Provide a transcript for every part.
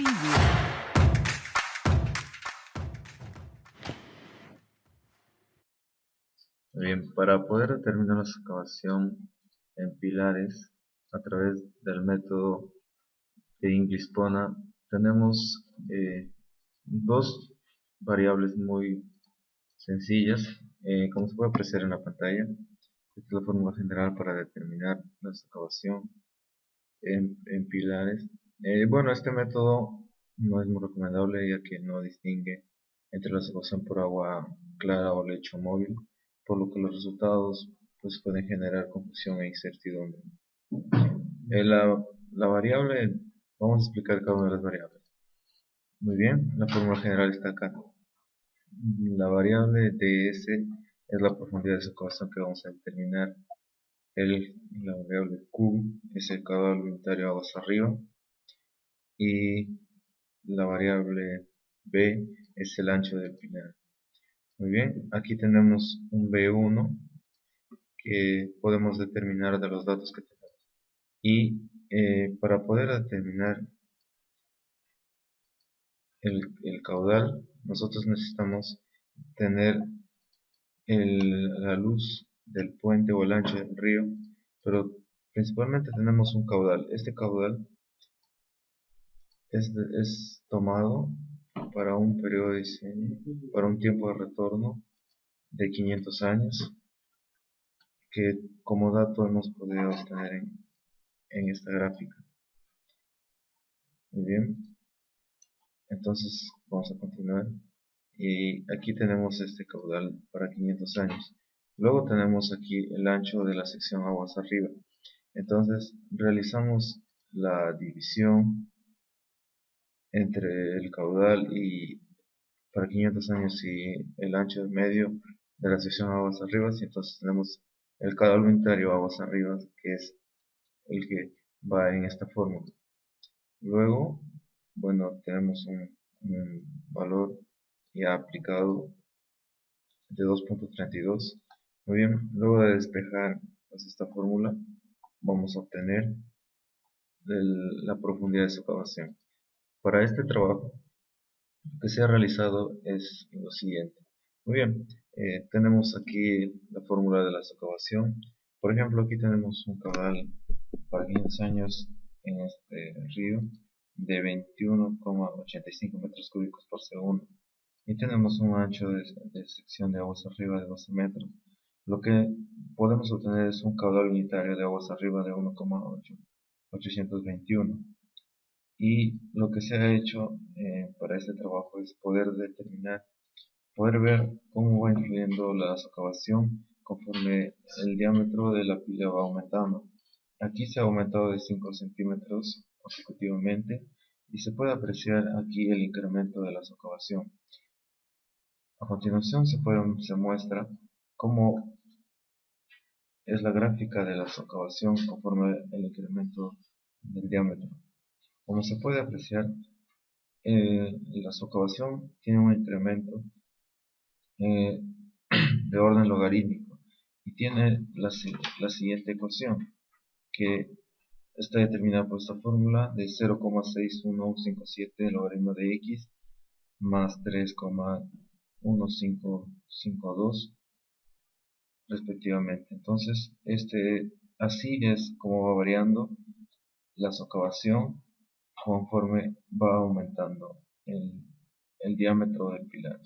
Preview. Bien, para poder determinar la excavación en pilares a través del método de Inglis-Pona, tenemos dos variables muy sencillas, como se puede apreciar en la pantalla. Esta es la fórmula general para determinar la excavación en pilares. Bueno, este método no es muy recomendable ya que no distingue entre la excavación por agua clara o lecho móvil, por lo que los resultados pues, pueden generar confusión e incertidumbre. La variable, vamos a explicar cada una de las variables. Muy bien, la fórmula general está acá. La variable ds es la profundidad de excavación que vamos a determinar. La variable q es el caudal unitario aguas arriba, y la variable b es el ancho del pilar. Muy bien, aquí tenemos un B1 que podemos determinar de los datos que tenemos. Y para poder determinar el caudal, nosotros necesitamos tener la luz del puente o el ancho del río, pero principalmente tenemos un caudal. Este caudal es tomado para un periodo de diseño, para un tiempo de retorno de 500 años, que como dato hemos podido obtener en esta gráfica. Muy bien, entonces vamos a continuar. Y aquí tenemos este caudal para 500 años. Luego tenemos aquí el ancho de la sección aguas arriba. Entonces realizamos la división entre el caudal y para 500 años y el ancho medio de la sección aguas arriba, y entonces tenemos el caudal unitario aguas arriba, que es el que va en esta fórmula. Luego, bueno, tenemos un valor ya aplicado de 2.32. Muy bien, luego de despejar pues, esta fórmula, vamos a obtener la profundidad de excavación. Para este trabajo, lo que se ha realizado es lo siguiente. Muy bien, tenemos aquí la fórmula de la excavación. Por ejemplo, aquí tenemos un caudal para 500 años en este río de 21,85 metros cúbicos por segundo, y tenemos un ancho de sección de aguas arriba de 12 metros. Lo que podemos obtener es un caudal unitario de aguas arriba de 1,821. Y lo que se ha hecho para este trabajo es poder ver cómo va influyendo la socavación conforme el diámetro de la pila va aumentando. Aquí se ha aumentado de 5 centímetros consecutivamente, y se puede apreciar aquí el incremento de la socavación. A continuación se muestra cómo es la gráfica de la socavación conforme el incremento del diámetro. Como se puede apreciar, la socavación tiene un incremento de orden logarítmico y tiene la siguiente ecuación, que está determinada por esta fórmula de 0,6157 logaritmo de x más 3,1552 respectivamente. Entonces, así es como va variando la socavación conforme va aumentando el diámetro del pilar.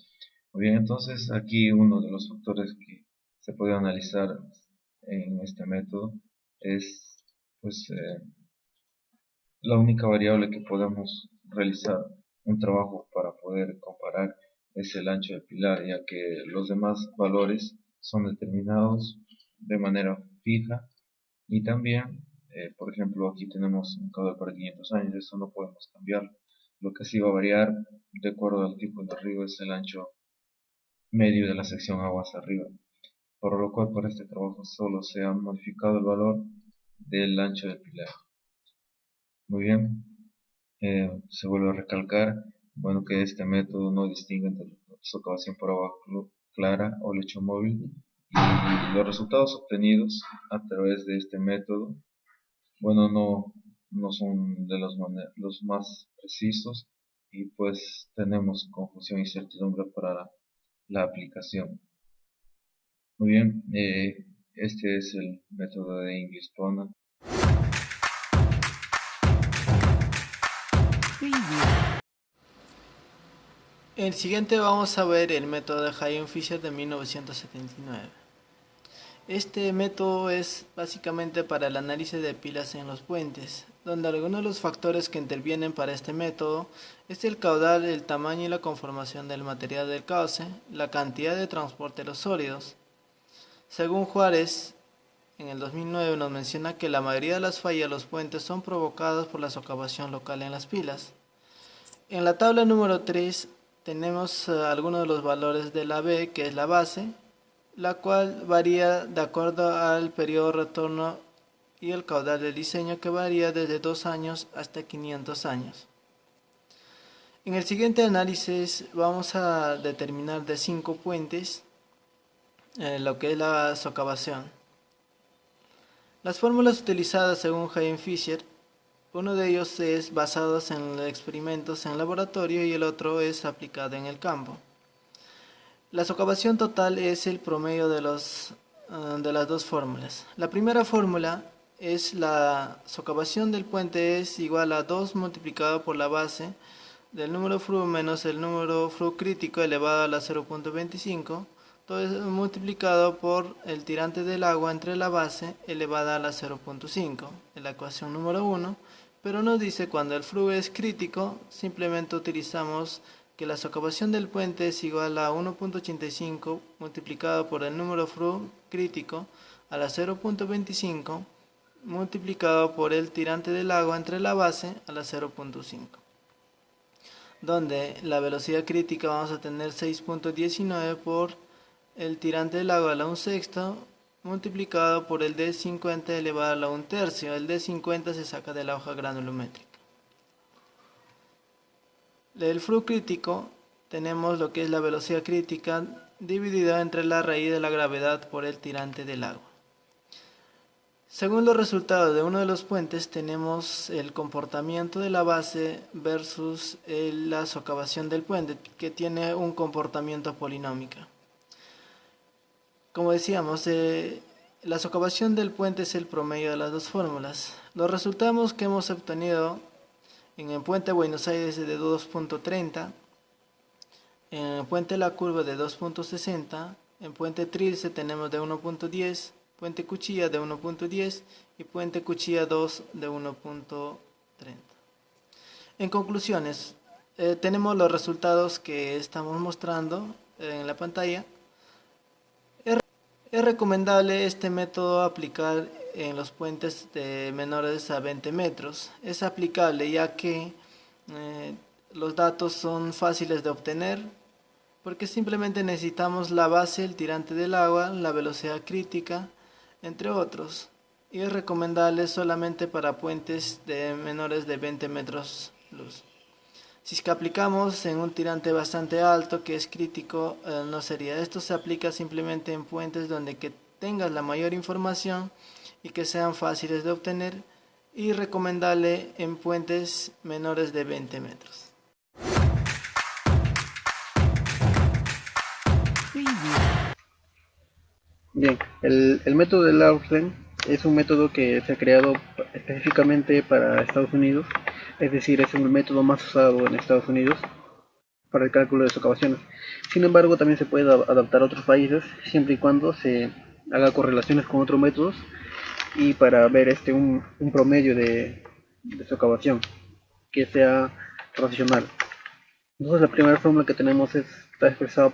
Muy bien, entonces aquí uno de los factores que se puede analizar en este método es pues la única variable que podemos realizar un trabajo para poder comparar es el ancho del pilar, ya que los demás valores son determinados de manera fija. Y también, por ejemplo, aquí tenemos un caudal para 500 años, eso no podemos cambiarlo. Lo que sí va a variar de acuerdo al tipo de río es el ancho medio de la sección aguas arriba, por lo cual para este trabajo solo se ha modificado el valor del ancho del pilar. Muy bien, se vuelve a recalcar, bueno, que este método no distingue entre socavación por agua clara o lecho móvil, y los resultados obtenidos a través de este método, bueno, no no son de los más precisos y pues tenemos confusión y incertidumbre para la aplicación. Muy bien, este es el método de English Pona. En el siguiente vamos a ver el método de Hayen-Fisher de 1979. Este método es básicamente para el análisis de pilas en los puentes, donde algunos de los factores que intervienen para este método es el caudal, el tamaño y la conformación del material del cauce, la cantidad de transporte de los sólidos. Según Juárez, en el 2009 nos menciona que la mayoría de las fallas de los puentes son provocadas por la socavación local en las pilas. En la tabla número 3 tenemos algunos de los valores de la B, que es la base, la cual varía de acuerdo al periodo de retorno y el caudal del diseño, que varía desde 2 años hasta 500 años. En el siguiente análisis vamos a determinar de 5 puentes lo que es la socavación. Las fórmulas utilizadas según Hayen-Fisher, uno de ellos es basado en experimentos en laboratorio y el otro es aplicado en el campo. La socavación total es el promedio de las dos fórmulas. La primera fórmula es la socavación del puente es igual a 2 multiplicado por la base del número Fru menos el número Fru crítico elevado a la 0.25, todo es multiplicado por el tirante del agua entre la base elevada a la 0.5, en la ecuación número 1, pero nos dice cuando el Fru es crítico, simplemente utilizamos que la socavación del puente es igual a 1.85 multiplicado por el número Fru crítico a la 0.25 multiplicado por el tirante del agua entre la base a la 0.5, donde la velocidad crítica vamos a tener 6.19 por el tirante del agua a la 1/6 multiplicado por el D50 elevado a la 1/3. El D50 se saca de la hoja granulométrica. Del Fru crítico tenemos lo que es la velocidad crítica dividida entre la raíz de la gravedad por el tirante del agua. Según los resultados de uno de los puentes tenemos el comportamiento de la base versus la socavación del puente, que tiene un comportamiento polinómico. Como decíamos, la socavación del puente es el promedio de las dos fórmulas. Los resultados que hemos obtenido en el puente Buenos Aires de 2.30, en el puente La Curva de 2.60, en puente Trilce tenemos de 1.10, puente Cuchilla de 1.10 y puente Cuchilla 2 de 1.30. En conclusiones, tenemos los resultados que estamos mostrando en la pantalla. Es recomendable este método aplicar en los puentes de menores a 20 metros. Es aplicable ya que los datos son fáciles de obtener, porque simplemente necesitamos la base, el tirante del agua, la velocidad crítica, entre otros. Y es recomendable solamente para puentes de menores de 20 metros luz. Si es que aplicamos en un tirante bastante alto que es crítico, no sería. Esto se aplica simplemente en puentes donde que tengas la mayor información y que sean fáciles de obtener, y recomendable en puentes menores de 20 metros. Bien, el método de Lawson es un método que se ha creado específicamente para Estados Unidos, es decir, es un método más usado en Estados Unidos para el cálculo de socavaciones. Sin embargo, también se puede adaptar a otros países siempre y cuando se haga correlaciones con otros métodos y para ver un promedio de socavación que sea racional. Entonces la primera fórmula que tenemos está expresada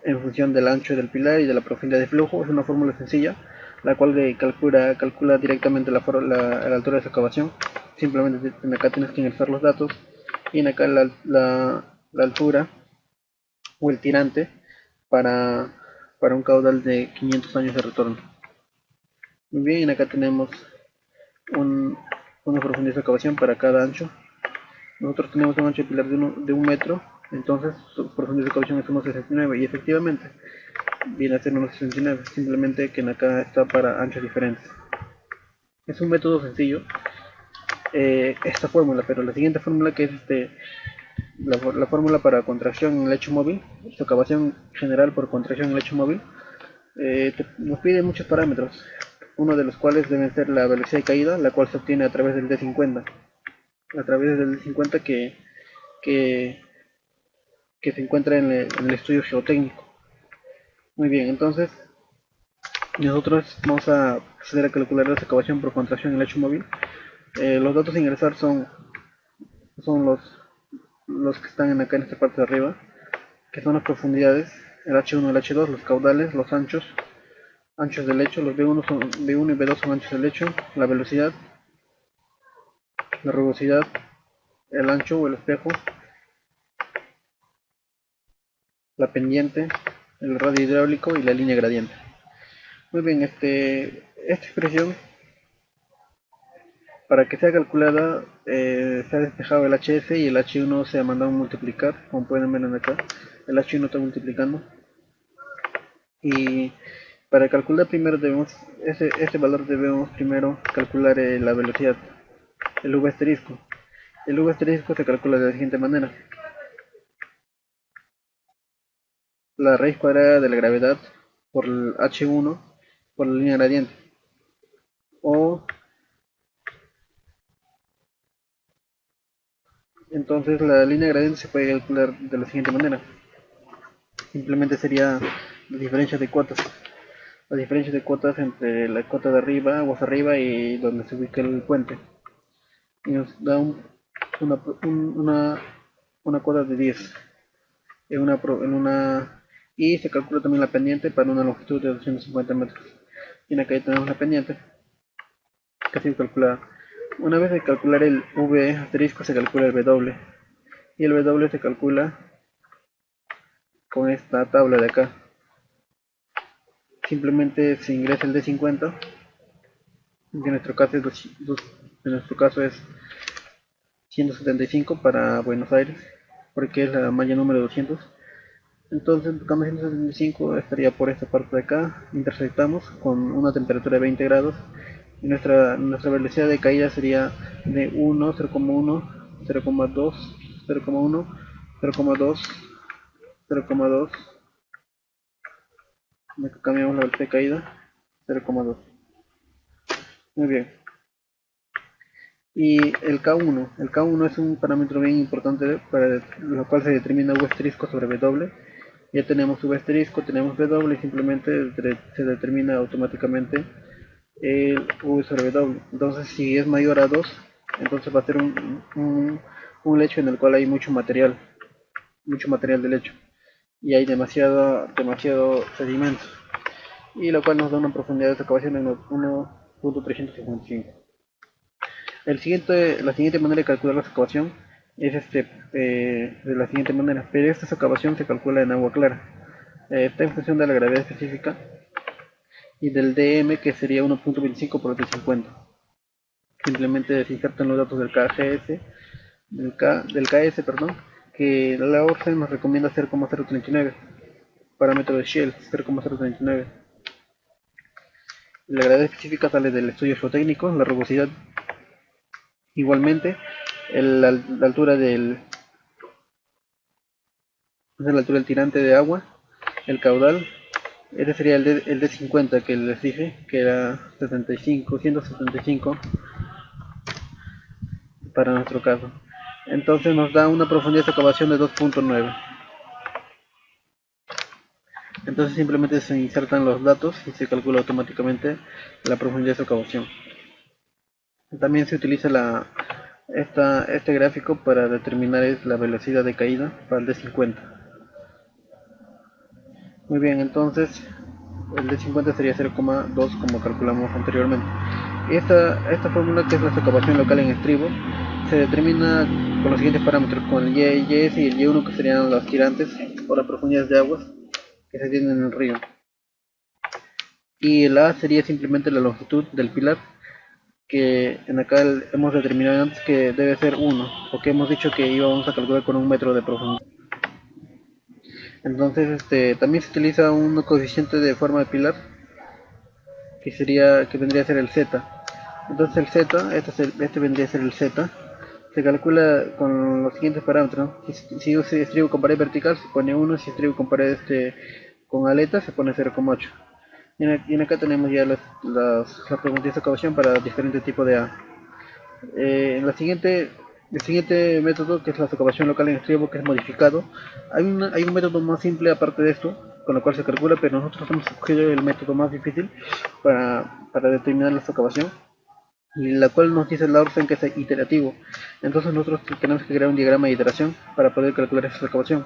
en función del ancho del pilar y de la profundidad de flujo. Es una fórmula sencilla, la cual calcula directamente la altura de socavación. Simplemente en acá tienes que ingresar los datos y en acá la altura o el tirante para un caudal de 500 años de retorno. Muy bien, acá tenemos una profundidad de socavación para cada ancho. Nosotros tenemos un ancho de pilar de 1 metro, entonces su profundidad de socavación es 1,69 y efectivamente viene a ser 1,69, simplemente que en acá está para anchos diferentes. Es un método sencillo esta fórmula, pero la siguiente fórmula, que es la fórmula para contracción en el hecho móvil, socavación general por contracción en el hecho móvil, nos pide muchos parámetros, uno de los cuales debe ser la velocidad de caída, la cual se obtiene a través del D50, que, que se encuentra en el estudio geotécnico. Muy bien, entonces nosotros vamos a proceder a calcular la socavación por contracción en el hecho móvil. Los datos a ingresar son los que están acá en esta parte de arriba, que son las profundidades, el H1, el H2, los caudales, los anchos del lecho, los B1 y B2 son anchos del lecho, la velocidad, la rugosidad, el ancho o el espejo, la pendiente, el radio hidráulico y la línea gradiente. Muy bien, esta expresión, para que sea calculada, se ha despejado el HS y el H1 se ha mandado a multiplicar, como pueden ver acá, el H1 está multiplicando. Y para calcular primero ese valor debemos primero calcular la velocidad, el V asterisco. El V asterisco se calcula de la siguiente manera: la raíz cuadrada de la gravedad por el H1 por la línea gradiente, o entonces la línea gradiente se puede calcular de la siguiente manera: simplemente sería la diferencia de cuotas. La diferencia de cuotas entre la cota de arriba, aguas arriba, y donde se ubica el puente. Y nos da una cuota de 10 y se calcula también la pendiente para una longitud de 250 metros. Y acá ya tenemos la pendiente, que ha sido calculada. Una vez de calcular el V asterisco, se calcula el W. Y el W se calcula con esta tabla de acá. Simplemente se ingresa el D50, que en nuestro caso es 175 para Buenos Aires, porque es la malla número 200. Entonces, buscando 175 estaría por esta parte de acá, intersectamos con una temperatura de 20 grados y nuestra velocidad de caída sería de 1, 0,1, 0,2, 0,1, 0,2, 0,2. Cambiamos la velocidad de caída, 0,2. Muy bien. Y el K1 es un parámetro bien importante para lo cual se determina V asterisco sobre W. Ya tenemos V asterisco, tenemos W, y simplemente se determina automáticamente el V sobre W. Entonces, si es mayor a 2, entonces va a ser un lecho en el cual hay mucho material de lecho, y hay demasiado sedimento, y lo cual nos da una profundidad de excavación de 1.355. La siguiente manera de calcular la excavación es de la siguiente manera, pero esta excavación se calcula en agua clara. Está en función de la gravedad específica y del DM, que sería 1.25 por 50. Simplemente se insertan los datos del KS, perdón, que la ORCE nos recomienda 0,039, parámetro de Shell 0,039. La gravedad específica sale del estudio geotécnico, la rugosidad igualmente, la altura del tirante de agua, el caudal. Ese sería el D50 que les dije, que era 175 para nuestro caso. Entonces nos da una profundidad de excavación de 2.9. Entonces simplemente se insertan los datos y se calcula automáticamente la profundidad de excavación. También se utiliza este gráfico para determinar la velocidad de caída para el D50. Muy bien, entonces el D50 sería 0,2 como calculamos anteriormente. Esta fórmula, que es la excavación local en estribo, se determina con los siguientes parámetros: con el YS y el Y1, que serían los tirantes o las profundidades de aguas que se tienen en el río, y el A sería simplemente la longitud del pilar, que en acá hemos determinado antes que debe ser 1, porque hemos dicho que íbamos a calcular con 1 metro de profundidad. Entonces también se utiliza un coeficiente de forma de pilar, que vendría a ser el Z. Entonces el Z, este vendría a ser el Z, se calcula con los siguientes parámetros, ¿no? Si yo estribo con pared vertical se pone 1, si estribo con pared con aleta se pone 0,8. Y en acá tenemos ya las preguntas de excavación para diferentes tipos de A. El siguiente método, que es la excavación local en estribo, que es modificado, hay un método más simple aparte de esto, con lo cual se calcula, pero nosotros hemos escogido el método más difícil para determinar la excavación, y la cual nos dice la orden que es iterativo. Entonces nosotros tenemos que crear un diagrama de iteración para poder calcular esa excavación.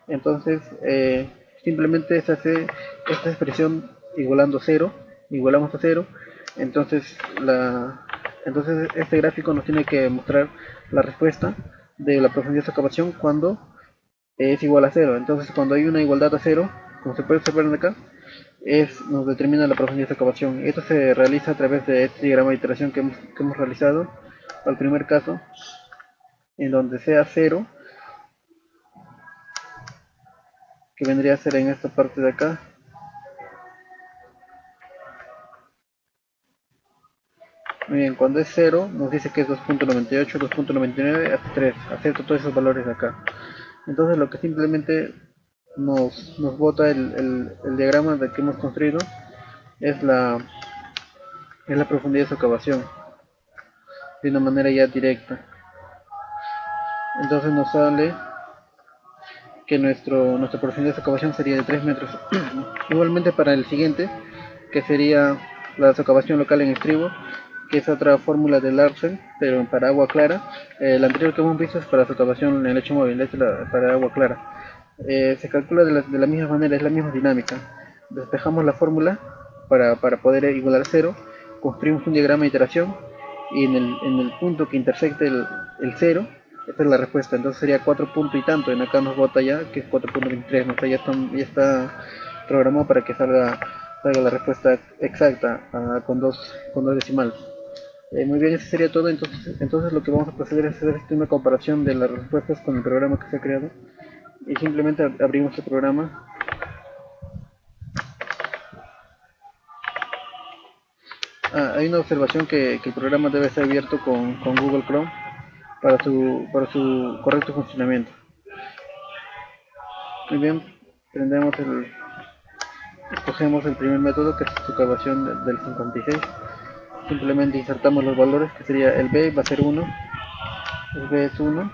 Entonces simplemente se hace esta expresión igualando 0, igualamos a 0. entonces entonces este gráfico nos tiene que mostrar la respuesta de la profundidad de excavación cuando es igual a 0. Entonces cuando hay una igualdad a 0, como se puede observar en acá, nos determina la profundidad de excavación. Esto se realiza a través de este diagrama de iteración que hemos realizado para el primer caso, en donde sea 0, que vendría a ser en esta parte de acá. Muy bien, cuando es 0 nos dice que es 2.98, 2.99 hasta 3. Acepto todos esos valores de acá. Entonces lo que simplemente nos bota el diagrama de que hemos construido es la profundidad de su excavación de una manera ya directa. Entonces nos sale que nuestra profundidad de excavación sería de 3 metros. Igualmente para el siguiente, que sería la excavación local en estribo, que es otra fórmula de Larsen, pero para agua clara. El anterior que hemos visto es para excavación en el lecho móvil, este es para agua clara. Se calcula de la misma manera, es la misma dinámica. Despejamos la fórmula para poder igualar 0, construimos un diagrama de iteración y en el punto que intersecte el 0, esta es la respuesta. Entonces sería 4 puntos y tanto. En acá nos bota ya que es 4.23, ¿no? O sea, ya está programado para que salga la respuesta exacta con dos decimales. Muy bien, eso sería todo. Entonces lo que vamos a proceder es hacer una comparación de las respuestas con el programa que se ha creado. Y simplemente abrimos el programa. Hay una observación que el programa debe estar abierto con Google Chrome para su correcto funcionamiento. Muy bien, escogemos el primer método, que es su excavación del 56. Simplemente insertamos los valores, que sería el B va a ser 1, el B es 1,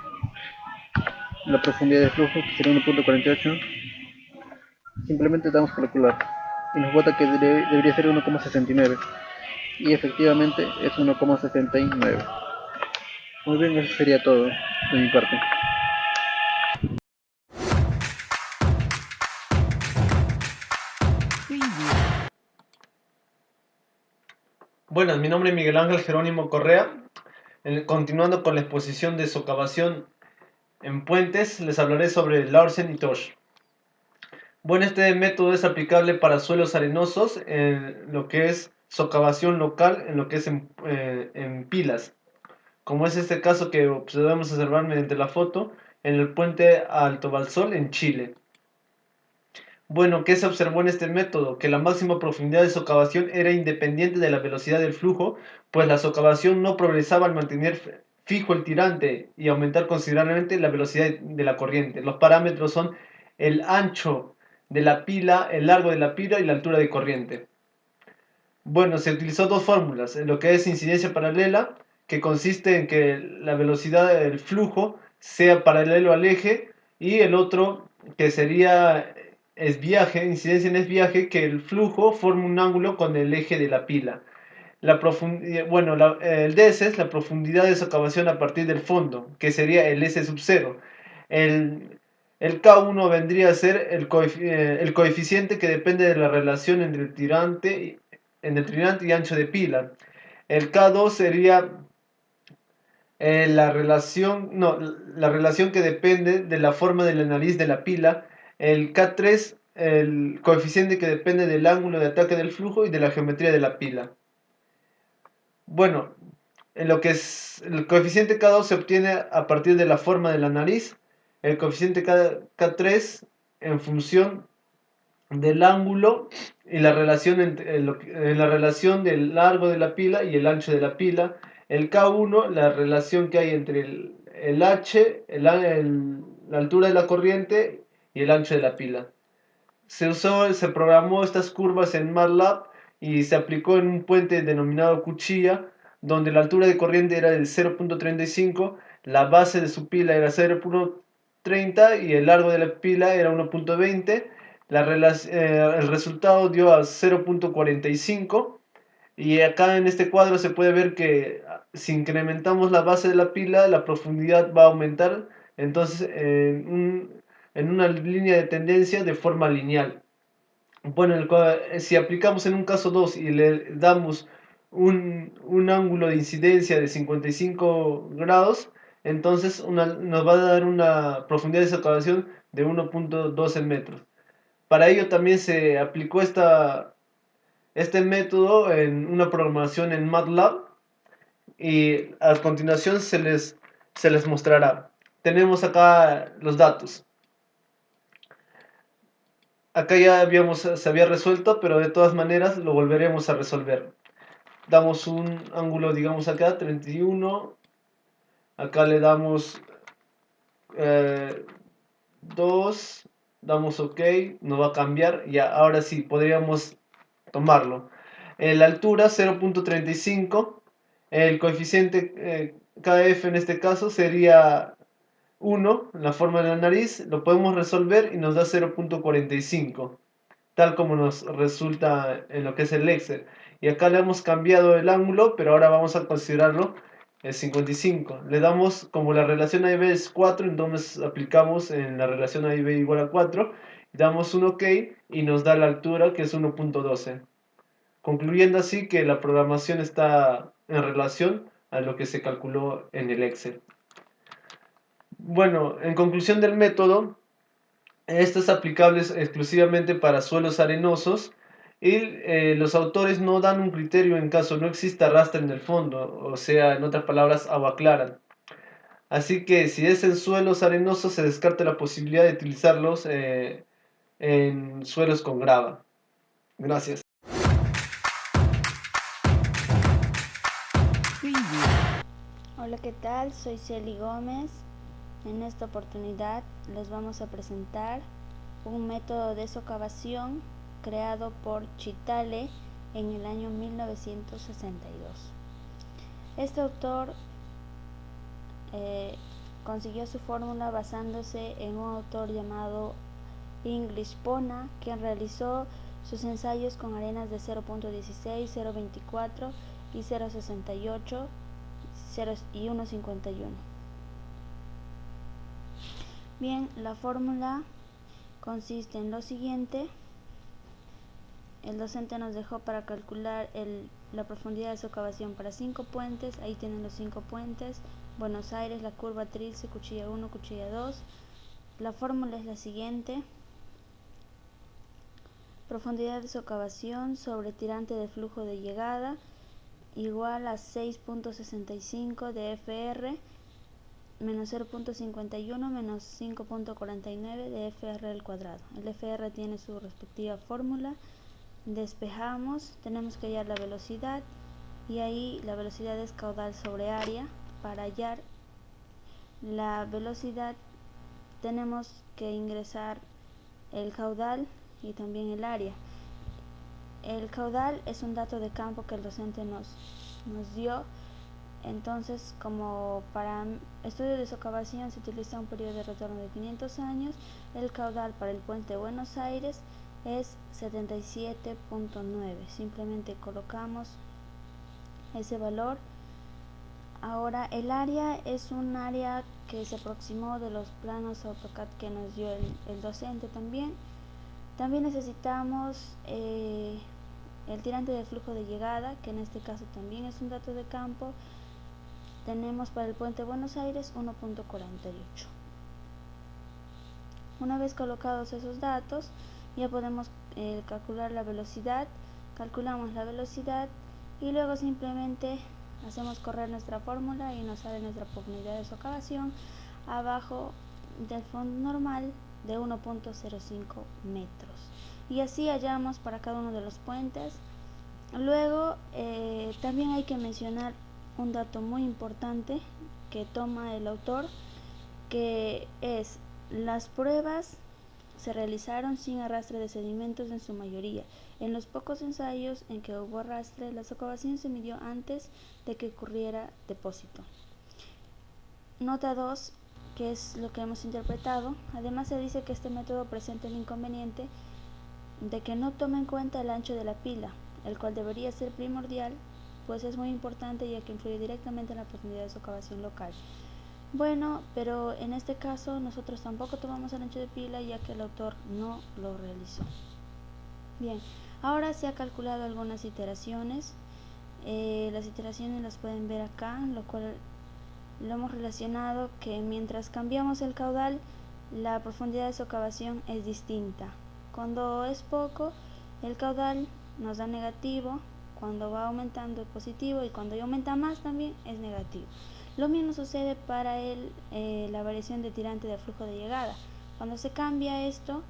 la profundidad de flujo, que sería 1.48. Simplemente damos calcular y nos bota que debería ser 1,69, y efectivamente es 1,79. Muy bien, eso sería todo de mi parte. Buenas, mi nombre es Miguel Ángel Jerónimo Correa. Continuando con la exposición de socavación en puentes, les hablaré sobre Larsen y Tosh. Bueno, este método es aplicable para suelos arenosos en lo que es socavación local, en lo que es en pilas, como es este caso que podemos observar mediante la foto en el puente Alto Balsol en Chile. Bueno, ¿qué se observó en este método? Que la máxima profundidad de socavación era independiente de la velocidad del flujo, pues la socavación no progresaba al mantener fijo el tirante y aumentar considerablemente la velocidad de la corriente. Los parámetros son el ancho de la pila, el largo de la pila y la altura de corriente. Bueno, se utilizó dos fórmulas, lo que es incidencia paralela, que consiste en que la velocidad del flujo sea paralelo al eje, y el otro que sería esviaje, incidencia en esviaje, que el flujo forma un ángulo con el eje de la pila. Bueno, el DS es la profundidad de socavación a partir del fondo, que sería el S sub 0. El K1 vendría a ser el coeficiente que depende de la relación entre el tirante y ancho de pila. El K2 sería la relación que depende de la forma de la nariz de la pila. El K3, el coeficiente que depende del ángulo de ataque del flujo y de la geometría de la pila. Bueno, en lo que es el coeficiente K2 se obtiene a partir de la forma de la nariz, el coeficiente K3 en función del ángulo y la relación entre, la relación del largo de la pila y el ancho de la pila. El K1, la relación que hay entre el H, la altura de la corriente y el ancho de la pila. Se programó estas curvas en MATLAB y se aplicó en un puente denominado cuchilla, donde la altura de corriente era de 0.35, la base de su pila era 0.30 y el largo de la pila era 1.20. El resultado dio a 0.45 y acá en este cuadro se puede ver que si incrementamos la base de la pila, la profundidad va a aumentar, entonces en una línea de tendencia de forma lineal. Bueno, si aplicamos en un caso 2 y le damos un ángulo de incidencia de 55 grados, entonces nos va a dar una profundidad de excavación de 1.12 metros. Para ello también se aplicó este método en una programación en MATLAB y a continuación se les mostrará. Tenemos acá los datos. Acá ya se había resuelto, pero de todas maneras lo volveremos a resolver. Damos un ángulo, digamos acá, 31. Acá le damos 2. Damos OK. Nos va a cambiar. Y ahora sí, podríamos tomarlo. La altura 0.35. El coeficiente KF en este caso sería 1, la forma de la nariz. Lo podemos resolver y nos da 0.45. Tal como nos resulta en lo que es el Excel. Y acá le hemos cambiado el ángulo, pero ahora vamos a considerarlo 55. Le damos, como la relación A y B es 4, entonces aplicamos en la relación A y B igual a 4, damos un OK y nos da la altura que es 1.12. Concluyendo así que la programación está en relación a lo que se calculó en el Excel. Bueno, en conclusión del método, esto es aplicable exclusivamente para suelos arenosos y los autores no dan un criterio en caso no exista arrastre en el fondo, o sea, en otras palabras, agua clara. Así que si es en suelos arenosos se descarta la posibilidad de utilizarlos en suelos con grava. Gracias. Hola, ¿qué tal? Soy Celi Gómez. En esta oportunidad les vamos a presentar un método de socavación creado por Chitale en el año 1962. Este autor consiguió su fórmula basándose en un autor llamado English Pona, quien realizó sus ensayos con arenas de 0.16, 0.24 y 0.68 y 1.51. Bien, la fórmula consiste en lo siguiente. El docente nos dejó para calcular la profundidad de socavación para 5 puentes. Ahí tienen los 5 puentes. Buenos Aires, la curva Trilce, cuchilla 1, cuchilla 2. La fórmula es la siguiente. Profundidad de socavación sobre tirante de flujo de llegada igual a 6.65 de FR menos 0.51 menos 5.49 de FR al cuadrado. El FR tiene su respectiva fórmula. Despejamos, tenemos que hallar la velocidad y ahí la velocidad es caudal sobre área. Para hallar la velocidad tenemos que ingresar el caudal y también el área. El caudal es un dato de campo que el docente nos dio. Entonces, como para estudio de socavación se utiliza un periodo de retorno de 500 años, el caudal para el puente de Buenos Aires es 77.9. Simplemente colocamos ese valor. Ahora, el área es un área que se aproximó de los planos AutoCAD que nos dio el docente también. También necesitamos el tirante de flujo de llegada, que en este caso también es un dato de campo. Tenemos para el puente Buenos Aires 1.48. Una vez colocados esos datos, ya podemos calcular la velocidad. Calculamos la velocidad y luego simplemente hacemos correr nuestra fórmula y nos sale nuestra profundidad de socavación abajo del fondo normal de 1.05 metros. y así hallamos para cada uno de los puentes. Luego también hay que mencionar un dato muy importante que toma el autor, que es: las pruebas se realizaron sin arrastre de sedimentos en su mayoría. En los pocos ensayos en que hubo arrastre, la socavación se midió antes de que ocurriera depósito. Nota 2, que es lo que hemos interpretado. Además se dice que este método presenta el inconveniente de que no toma en cuenta el ancho de la pila, el cual debería ser primordial, pues es muy importante ya que influye directamente en la profundidad de socavación local. Bueno, pero en este caso nosotros tampoco tomamos el ancho de pila ya que el autor no lo realizó. Bien, ahora se ha calculado algunas iteraciones. Las iteraciones las pueden ver acá, lo cual lo hemos relacionado que mientras cambiamos el caudal, la profundidad de socavación es distinta. Cuando es poco, el caudal nos da negativo, cuando va aumentando es positivo y cuando aumenta más también es negativo. Lo mismo sucede para la variación de tirante de flujo de llegada. Cuando se cambia esto,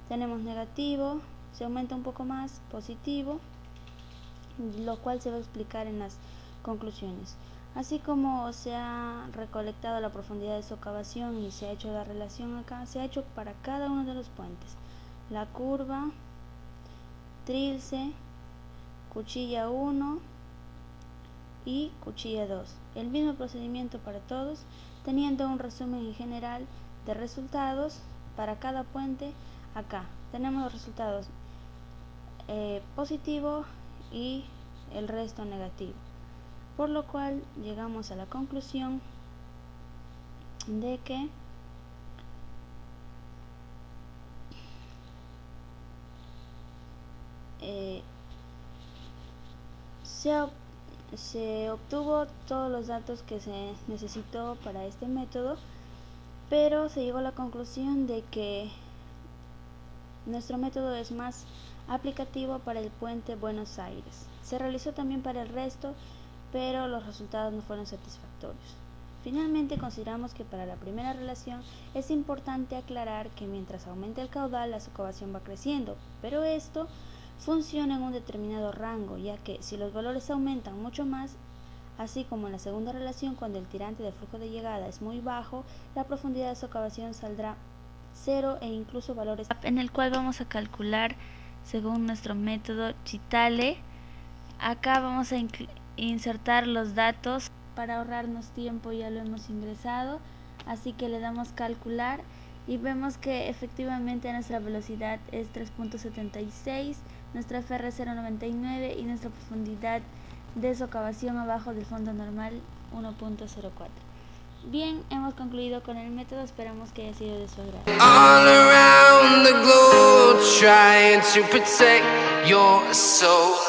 tenemos negativo, se aumenta un poco más, positivo, lo cual se va a explicar en las conclusiones. Así como se ha recolectado la profundidad de socavación y se ha hecho la relación acá, se ha hecho para cada uno de los puentes. La curva, trilce, cuchilla 1 y cuchilla 2. El mismo procedimiento para todos, teniendo un resumen en general de resultados para cada puente. Acá tenemos los resultados positivo y el resto negativo, por lo cual llegamos a la conclusión de que se obtuvo todos los datos que se necesitó para este método, pero se llegó a la conclusión de que nuestro método es más aplicativo para el puente Buenos Aires. Se realizó también para el resto, pero los resultados no fueron satisfactorios. Finalmente, consideramos que para la primera relación es importante aclarar que mientras aumenta el caudal, la socavación va creciendo, pero esto funciona en un determinado rango, ya que si los valores aumentan mucho más, así como en la segunda relación, cuando el tirante de flujo de llegada es muy bajo, la profundidad de socavación saldrá 0 e incluso valores en el cual vamos a calcular según nuestro método Chitale. Acá vamos a insertar los datos para ahorrarnos tiempo, ya lo hemos ingresado, así que le damos calcular y vemos que efectivamente nuestra velocidad es 3.76, nuestra FR es 0.99 y nuestra profundidad de socavación abajo del fondo normal 1.04. Bien, hemos concluido con el método, esperamos que haya sido de su agrado. All around the globe, trying to protect your soul.